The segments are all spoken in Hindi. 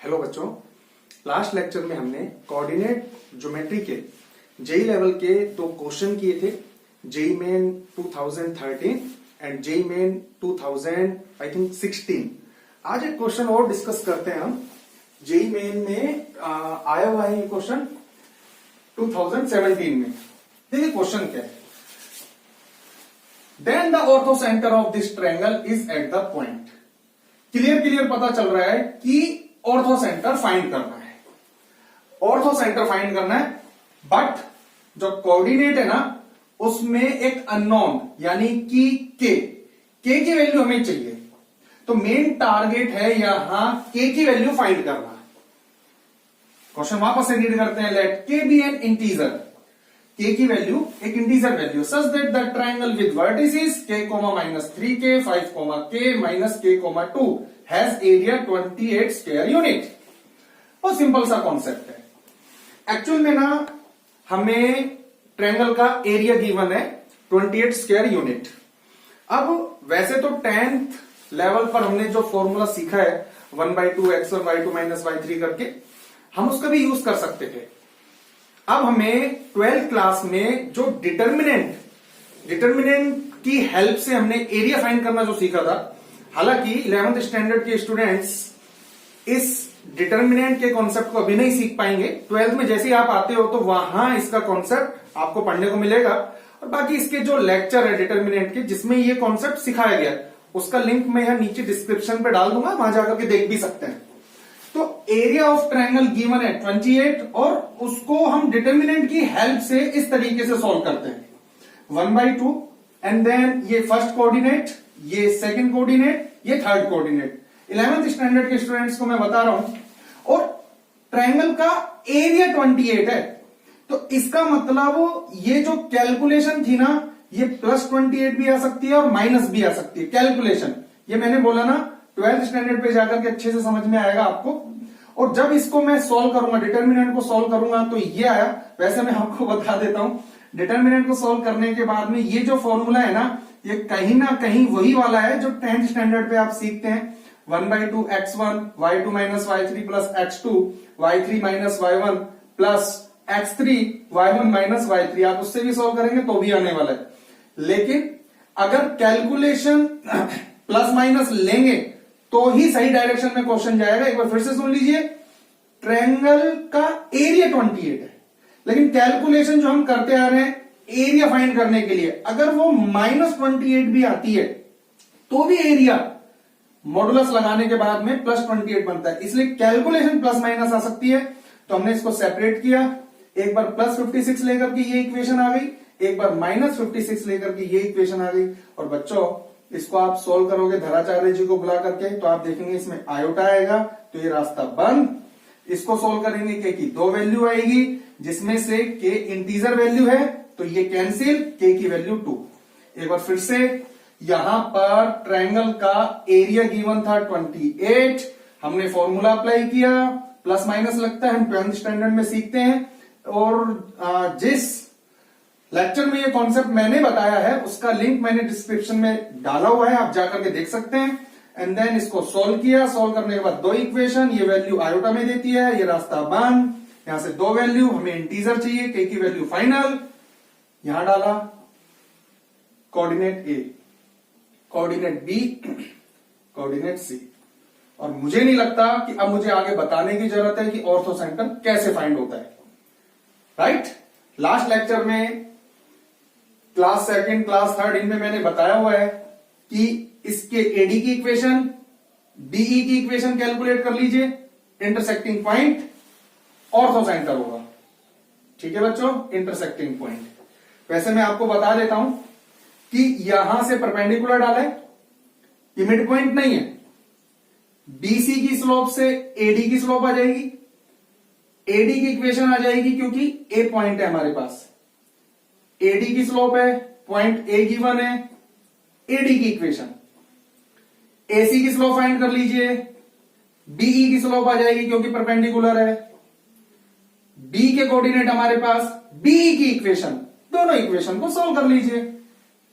हेलो बच्चों, लास्ट लेक्चर में हमने कोऑर्डिनेट ज्योमेट्री के जेई लेवल के दो क्वेश्चन किए थे। JEE Main 2013 and JEE Main 2016। आज एक क्वेश्चन और डिस्कस करते हैं हम। जेई मेन में आया हुआ है ये क्वेश्चन 2017 में। देखिए क्वेश्चन क्या है। Then the orthocentre of this triangle is at the point. Clear पता चल रहा है कि ऑर्थो सेंटर फाइंड करना है। ऑर्थो सेंटर फाइंड करना है, बट जो कोऑर्डिनेट है ना उसमें एक अननोन यानी कि के की वैल्यू हमें चाहिए। तो मेन टारगेट है यहां के की वैल्यू फाइंड करना। क्वेश्चन वापस से रीड करते हैं। लेट के बी एन इंटीजर। के की वैल्यू एक integer value such that the triangle with vertices k, -3k, 5k -k, 2 has area 28 square unit. बहुत सिंपल सा कॉन्सेप्ट है। एक्चुअल में ना हमें ट्रायंगल का एरिया गिवन है 28 स्क्वायर यूनिट। अब वैसे तो 10th लेवल पर हमने जो फॉर्मूला सीखा है 1/2 x1 y2 - y3 करके, हम उसका भी यूज कर सकते थे। अब हमें 12th क्लास में जो डिटर्मिनेंट की हेल्प से हमने एरिया फाइंड करना जो सीखा था, हालांकि 11th स्टैंडर्ड के स्टूडेंट्स इस डिटर्मिनेंट के कॉन्सेप्ट को अभी नहीं सीख पाएंगे। 12th में जैसे ही आप आते हो तो वहां इसका कॉन्सेप्ट आपको पढ़ने को मिलेगा, और बाकी इसके जो लेक्चर है डिटर्मिनेंट के जिसमें ये कॉन्सेप्ट सिखाया गया, उसका लिंक मैं यहां नीचे डिस्क्रिप्शन पे डाल दूंगा, वहां जाकर के देख भी सकते हैं। तो एरिया ऑफ ट्रायंगल गिवन है 28, और उसको हम डिटर्मिनेंट की हेल्प से इस तरीके से सॉल्व करते हैं। 1/2 एंड देन ये फर्स्ट कोऑर्डिनेट, ये सेकंड कोऑर्डिनेट, ये थर्ड कोऑर्डिनेट। 11th स्टैंडर्ड के स्टूडेंट्स को मैं बता रहा हूं, और ट्रायंगल का एरिया 28 है। तो इसका मतलब ये जो कैलकुलेशन थी ना, ये +28 भी आ सकती है और माइनस भी आ सकती है। कैलकुलेशन ये मैंने बोला ना 12th स्टैंडर्ड पे जाकर के अच्छे से समझ में आएगा आपको। और जब इसको मैं सॉल्व करूंगा, डिटर्मिनेंट को सॉल्व करूंगा, तो ये आया। वैसे मैं आपको बता देता हूं, डिटर्मिनेंट को सॉल्व करने के बाद में ये जो फॉर्मूला है ना, ये कहीं ना कहीं वही वाला है जो 10th स्टैंडर्ड पे आप सीखते हैं। 1/2 x1 y2 - y3 plus x2 y3 - y1 plus x3 y1 - y3। आप उससे भी सॉल्व करेंगे तो भी आने वाला है। लेकिन अगर कैलकुलेशन प्लस माइनस लेंगे तो ही सही डायरेक्शन में क्वेश्चन जाएगा। एक बार फिर से सुन लीजिए, ट्रायंगल का एरिया 28 है, लेकिन कैलकुलेशन जो हम करते आ रहे हैं एरिया फाइंड करने के लिए, अगर वो -28 भी आती है तो भी एरिया मॉडुलस लगाने के बाद में +28 बनता है। इसलिए कैलकुलेशन प्लस माइनस आ सकती है। तो हमने इसको सेपरेट किया। एक बार +56 लेकर के ये इक्वेशन आ गई, एक बार -56 लेकर के ये इक्वेशन आ गई। और बच्चों इसको आप सोल्व करोगे धराचार्य जी को बुला करके, तो आप देखेंगे इसमें आयोटा आएगा, तो ये रास्ता बंद। इसको सोल्व करेंगे के की 2 वैल्यू आएगी, जिसमें से के इंटीजर वैल्यू है, तो ये कैंसिल, के की वैल्यू 2। एक बार फिर से, यहां पर ट्रायंगल का एरिया गिवन था 28, हमने फॉर्मूला अप्लाई किया, प्लस माइनस लगता है, हम 12th स्टैंडर्ड में सीखते हैं। और जिस लेक्चर में ये कॉन्सेप्ट मैंने बताया है उसका लिंक मैंने डिस्क्रिप्शन में डाला हुआ है, आप जाकर के देख सकते हैं। एंड देन इसको सोल्व किया। सोल्व करने के बाद 2 इक्वेशन, ये वैल्यू आयोटा में देती है, ये रास्ता बंद। यहां से 2 वैल्यू, हमें इंटीजर चाहिए, के की वैल्यू फाइनल, यहां डाला कोऑर्डिनेट ए, कोऑर्डिनेट बी, कोऑर्डिनेट सी। और मुझे नहीं लगता कि अब मुझे आगे बताने की जरूरत है कि ऑर्थो सेंटर कैसे फाइंड होता है, राइट? लास्ट लेक्चर में क्लास सेकंड, क्लास थर्ड, इनमें मैंने बताया हुआ है कि इसके एडी की इक्वेशन, बीई की इक्वेशन कैलकुलेट कर लीजिए, इंटरसेक्टिंग पॉइंट ऑर्थो सेंटर होगा। ठीक है बच्चों, इंटरसेक्टिंग पॉइंट। वैसे मैं आपको बता देता हूं कि यहां से परपेंडिकुलर डाला है, ये मिड पॉइंट नहीं है। बीसी की स्लोप से एडी की स्लोप आ जाएगी, एडी की इक्वेशन आ जाएगी, क्योंकि ए पॉइंट है हमारे पास। एडी की स्लोप है, पॉइंट ए गिवन है, एडी की इक्वेशन। एसी की स्लोप फाइंड कर लीजिए, बीई की स्लोप आ जाएगी क्योंकि परपेंडिकुलर है। बी के कोऑर्डिनेट हमारे पास, बीई की इक्वेशन, दोनों इक्वेशन को सोल्व कर लीजिए,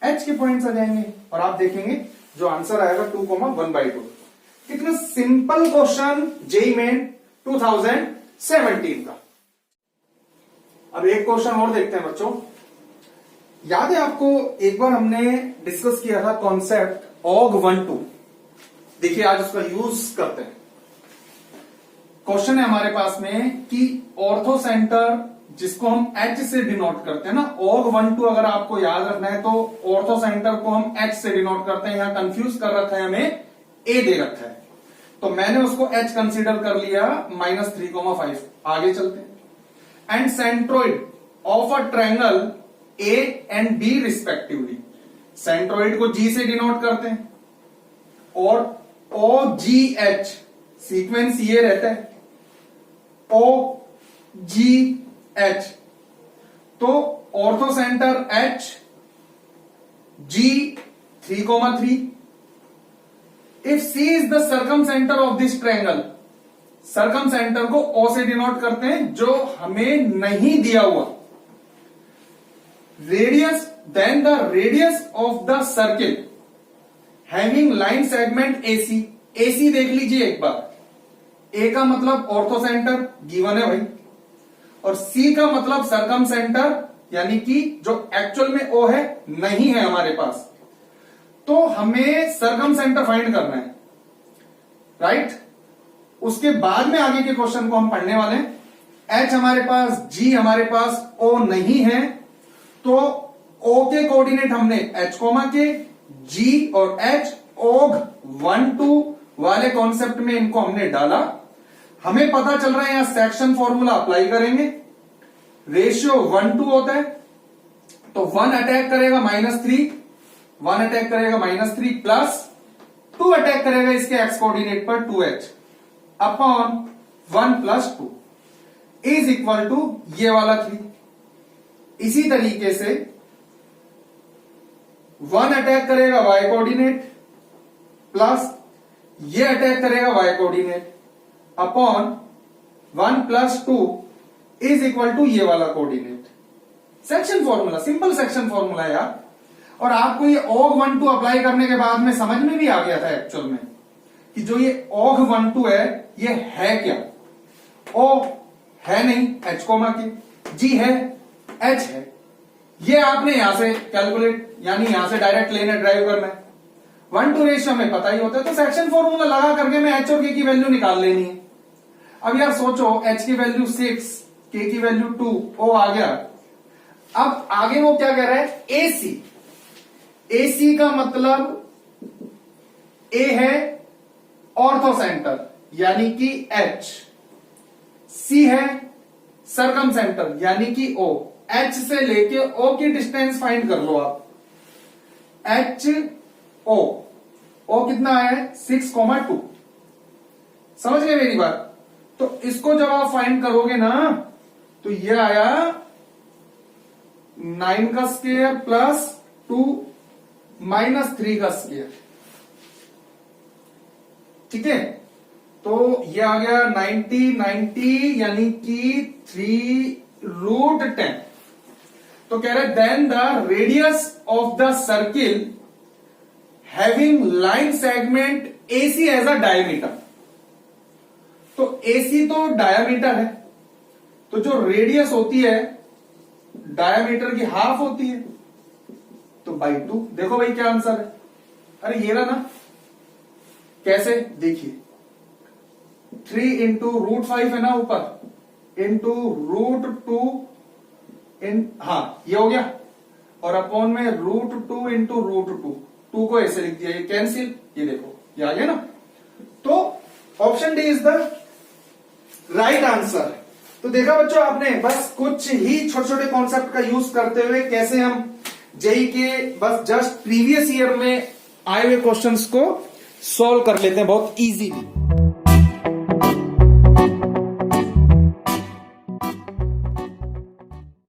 एच के पॉइंट्स आ जाएंगे, और आप देखेंगे जो आंसर आएगा 2, 1/2। कितना सिंपल क्वेश्चन जेई मेन 2017 का। अब एक क्वेश्चन और देखते हैं बच्चों। याद है आपको एक बार हमने डिस्कस किया था कॉन्सेप्ट OG12। देखिए आज उसका यूज करते हैं। क्वेश्चन है हमारे पास में कि ऑर्थो सेंटर जिसको हम H से डिनोट करते हैं ना, OG12 अगर आपको याद रखना है तो ऑर्थो सेंटर को हम H से डिनोट करते हैं। यहां कंफ्यूज कर रखा है हमें, A दे रखा है तो मैंने उसको H कंसीडर कर लिया -3,5। आगे चलते हैं। And centroid of a triangle A and B respectively, centroid को G से डिनोट करते हैं और OGH सीक्वेंस ये रहता है OGH। तो orthocentre H, G 3,3। If C is the circumcentre of this triangle, circumcentre को O से डिनोट करते हैं जो हमें नहीं दिया हुआ। Radius, then the radius of the circle having line segment AC। AC देख लीजिए एक बार। A का मतलब ऑर्थो सेंटर गिवन है भाई, और C का मतलब सर्कम सेंटर, यानी कि जो एक्चुअल में O है नहीं है हमारे पास। तो हमें सर्कम सेंटर फाइंड करना है, राइट। उसके बाद में आगे के क्वेश्चन को हम पढ़ने वाले हैं। H हमारे पास, G हमारे पास, O नहीं है, तो O के कोऑर्डिनेट हमने H, के G और H OG12 वाले कॉन्सेप्ट में इनको हमने डाला। हमें पता चल रहा है यहां सेक्शन फॉर्मूला अप्लाई करेंगे। रेशियो 1:2 होता है, तो 1 अटैक करेगा -3, 1 अटैक करेगा -3 प्लस 2 अटैक करेगा इसके एक्स कोऑर्डिनेट पर 2H upon 1 + 2 is equal to ये वाला 3। इसी तरीके से 1 अटैक करेगा y कोऑर्डिनेट प्लस ये अटैक करेगा y coordinate upon 1 + 2 is equal to ये वाला coordinate. Section formula, simple section formula यार। और आपको ये OG12 अप्लाई करने के बाद में समझ में भी आ गया था एक्चुअल में कि जो ये OG12 है ये है क्या। O है नहीं H, के G है, H है। ये आपने यहां से कैलकुलेट यानी यहां से डायरेक्ट लेना, ड्राइव करना है। 1:2 रेशियो हमें पता ही होता है, तो सेक्शन फॉर्मूला लगा करके मैं H और K की वैल्यू निकाल लेनी है। अब यार सोचो, H की वैल्यू 6, K की वैल्यू 2, O आ गया। अब आगे वो क्या कह रहा है, AC। AC का मतलब A है ऑर्थो सेंटर यानी कि H, C है सर्कम सेंटर यानी कि O। H से लेके O की डिस्टेंस फाइंड कर लो आप। H O कितना आया है 6,2। समझ गए मेरी बात। तो इसको जब आप फाइंड करोगे ना तो ये आया 9 का स्क्वायर प्लस 2 -3 का स्क्वायर। ठीक है, तो ये आ गया 90 यानी कि 3√10। तो कह रहे then the radius of the circle having line segment AC as a diameter. तो AC तो डायमीटर है, तो जो रेडियस होती है डायमीटर की हाफ होती है, तो /2। देखो भाई क्या आंसर है। अरे ये रहा ना, कैसे देखिए 3 × √5 है ना ऊपर, इंटू √2 हाँ ये हो गया, और अपॉन में √2 × √2, 2 को ऐसे लिख दिया, ये कैंसिल, ये देखो ये आ गया ना। तो option D is the right answer. तो देखा बच्चों आपने, बस कुछ ही छोटे छोटे कॉन्सेप्ट का यूज करते हुए कैसे हम जेई के बस जस्ट प्रीवियस ईयर में आए हुए क्वेश्चंस को सॉल्व कर लेते हैं बहुत इजीली।